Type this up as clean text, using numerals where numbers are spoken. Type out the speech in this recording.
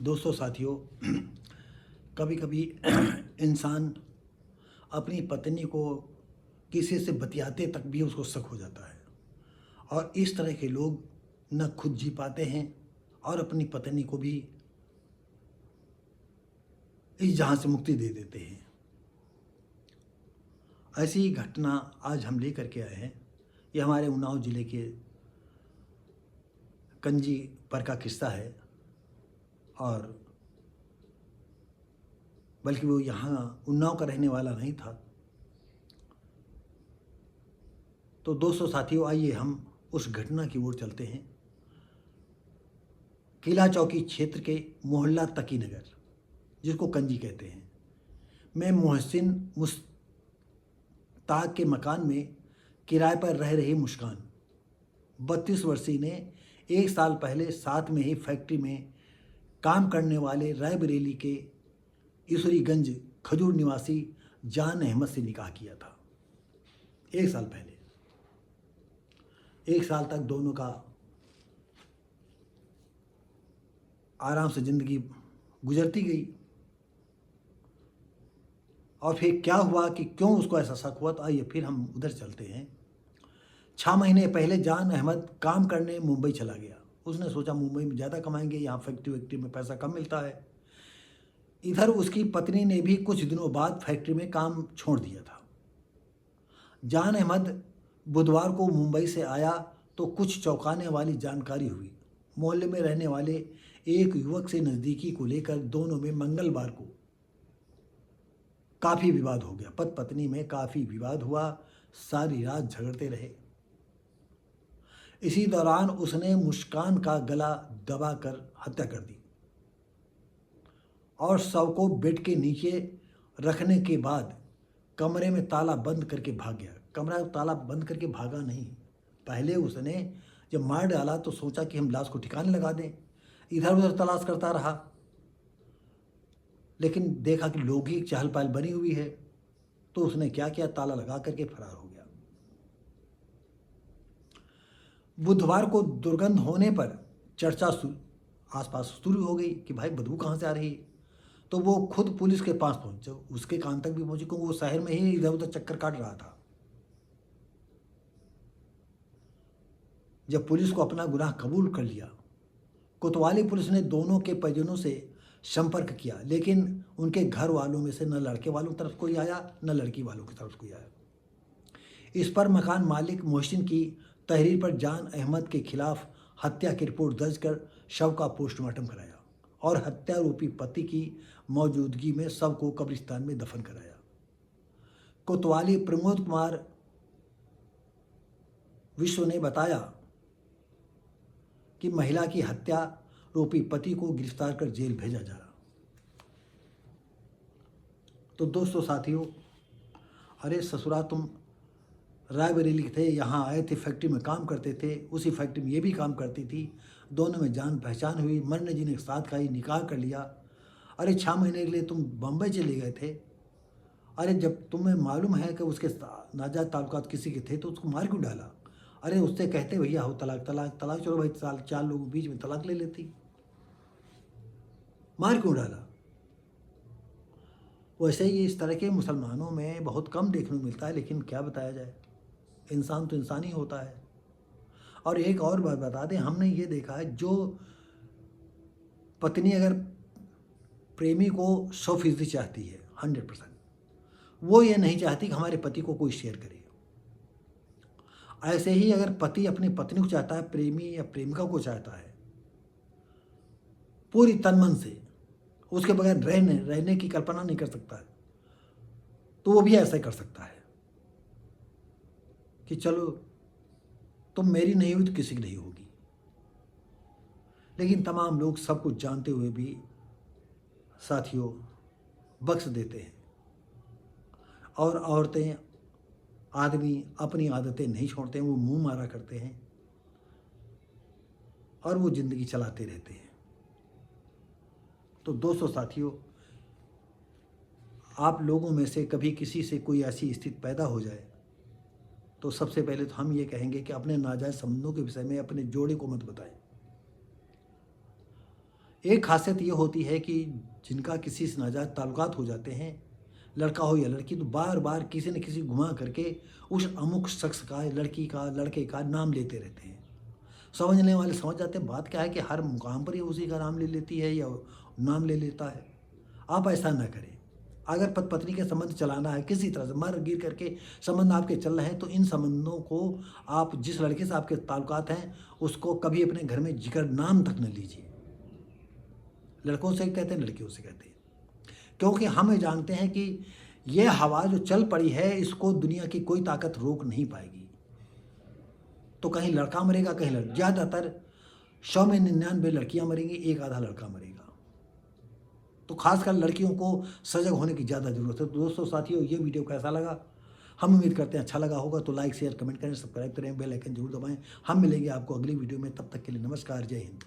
दोस्तों साथियों, कभी कभी इंसान अपनी पत्नी को किसी से बतियाते तक भी उसको शक हो जाता है। और इस तरह के लोग न खुद जी पाते हैं और अपनी पत्नी को भी इस जहां से मुक्ति दे देते हैं। ऐसी ही घटना आज हम लेकर के आए हैं। ये हमारे उन्नाव ज़िले के कंजी पर का किस्सा है। और बल्कि वो यहाँ उन्नाव का रहने वाला नहीं था। तो दोस्तों साथियों, आइए हम उस घटना की ओर चलते हैं। किला चौकी क्षेत्र के मोहल्ला तकीनगर, जिसको कंजी कहते हैं, में मोहसिन मुश्ताक के मकान में किराए पर रह रही मुस्कान 32 वर्षीय ने 1 साल पहले साथ में ही फैक्ट्री में काम करने वाले रायबरेली के ईसरीगंज खजूर निवासी जान अहमद से निकाह किया था। 1 साल पहले। 1 साल तक दोनों का आराम से ज़िंदगी गुजरती गई। और फिर क्या हुआ कि क्यों उसको ऐसा शक हुआ, तो आइए फिर हम उधर चलते हैं। 6 महीने पहले जान अहमद काम करने मुंबई चला गया। उसने सोचा मुंबई में ज़्यादा कमाएंगे, यहाँ फैक्ट्री में पैसा कम मिलता है। इधर उसकी पत्नी ने भी कुछ दिनों बाद फैक्ट्री में काम छोड़ दिया था। जान अहमद बुधवार को मुंबई से आया तो कुछ चौंकाने वाली जानकारी हुई। मोहल्ले में रहने वाले एक युवक से नज़दीकी को लेकर दोनों में मंगलवार को काफ़ी विवाद हो गया। पति पत्नी में काफ़ी विवाद हुआ। सारी रात झगड़ते रहे। इसी दौरान उसने मुस्कान का गला दबाकर हत्या कर दी और शव को बेड के नीचे रखने के बाद कमरे में ताला बंद करके भाग गया। कमरा ताला बंद करके भागा नहीं, पहले उसने जब मार डाला तो सोचा कि हम लाश को ठिकाने लगा दें। इधर उधर तलाश करता रहा, लेकिन देखा कि लोग ही चहल पहल बनी हुई है। तो उसने क्या किया, ताला लगा करके फरार हो गया। बुधवार को दुर्गंध होने पर चर्चा आसपास शुरू हो गई कि भाई बदबू कहाँ से आ रही है। तो वो खुद पुलिस के पास पहुंचे, उसके कान तक भी पहुंची, क्योंकि वो शहर में ही इधर उधर चक्कर काट रहा था। जब पुलिस को अपना गुनाह कबूल कर लिया, कोतवाली पुलिस ने दोनों के परिजनों से संपर्क किया, लेकिन उनके घर वालों में से न लड़के वालों की तरफ कोई आया न लड़की वालों की तरफ कोई आया। इस पर मकान मालिक मोहसिन की तहरीर पर जान अहमद के खिलाफ हत्या की रिपोर्ट दर्ज कर शव का पोस्टमार्टम कराया और हत्यारोपी पति की मौजूदगी में शव को कब्रिस्तान में दफन कराया। कोतवाली प्रमोद कुमार विश्व ने बताया कि महिला की हत्या रोपी पति को गिरफ्तार कर जेल भेजा जा रहा। तो दोस्तों साथियों, अरे ससुरा तुम रायबरेली थे, यहाँ आए थे, फैक्ट्री में काम करते थे, उसी फैक्ट्री में ये भी काम करती थी, दोनों में जान पहचान हुई, मरने जीने के साथ खाई, निकाह कर लिया। अरे 6 महीने के लिए तुम बम्बई चले गए थे। अरे जब तुम्हें मालूम है कि उसके नाजायज ताल्लुकात किसी के थे तो उसको मार क्यों डाला। अरे उससे कहते भैया हो तलाक तलाक तलाक, चलो भाई 4 लोगों के बीच में तलाक ले लेती, मार क्यों डाला। वैसे ही इस तरह के मुसलमानों में बहुत कम देखने को मिलता है, लेकिन क्या बताया जाए, इंसान तो इंसान ही होता है। और एक और बात बता दें, हमने ये देखा है, जो पत्नी अगर प्रेमी को 100% चाहती है, 100%, वो ये नहीं चाहती कि हमारे पति को कोई शेयर करे। ऐसे ही अगर पति अपनी पत्नी को चाहता है, प्रेमी या प्रेमिका को चाहता है पूरी तन मन से, उसके बगैर रहने की कल्पना नहीं कर सकता है, तो वो भी ऐसा ही कर सकता है कि चलो तुम मेरी नहीं हुई तो किसी की नहीं होगी। लेकिन तमाम लोग सब कुछ जानते हुए भी साथियों बख्श देते हैं। और औरतें, आदमी अपनी आदतें नहीं छोड़ते हैं, वो मुंह मारा करते हैं और वो ज़िंदगी चलाते रहते हैं। तो दोस्तों साथियों, आप लोगों में से कभी किसी से कोई ऐसी स्थिति पैदा हो जाए तो सबसे पहले तो हम ये कहेंगे कि अपने नाजायज़ संबंधों के विषय में अपने जोड़े को मत बताएं। एक खासियत ये होती है कि जिनका किसी से नाजायज़ ताल्लुकात हो जाते हैं, लड़का हो या लड़की, तो बार बार किसी न किसी घुमा करके उस अमुक शख्स का, लड़की का, लड़के का नाम लेते रहते हैं। समझने वाले समझ जाते हैं बात क्या है कि हर मुकाम पर ही उसी का नाम ले लेती है या नाम ले लेता है। आप ऐसा ना करें। अगर पति पत्नी के संबंध चलाना है, किसी तरह से मर गिर करके संबंध आपके चल रहे हैं, तो इन संबंधों को आप, जिस लड़के से आपके ताल्लुकात हैं, उसको कभी अपने घर में जिक्र नाम तक न लीजिए। लड़कों से कहते हैं, लड़कियों से कहते हैं, क्योंकि हम ये जानते हैं कि ये हवा जो चल पड़ी है, इसको दुनिया की कोई ताकत रोक नहीं पाएगी। तो कहीं लड़का मरेगा, कहीं ज़्यादातर 100 में 99 लड़कियां मरेंगी, एक आधा लड़का मरेगा। तो खासकर लड़कियों को सजग होने की ज़्यादा ज़रूरत है। तो दोस्तों, साथियों, ये वीडियो कैसा लगा? हम उम्मीद करते हैं अच्छा लगा होगा। तो लाइक, शेयर, कमेंट करें, सब्सक्राइब करें, बेल आइकन जरूर दबाएं। हम मिलेंगे आपको अगली वीडियो में। तब तक के लिए नमस्कार, जय हिंद।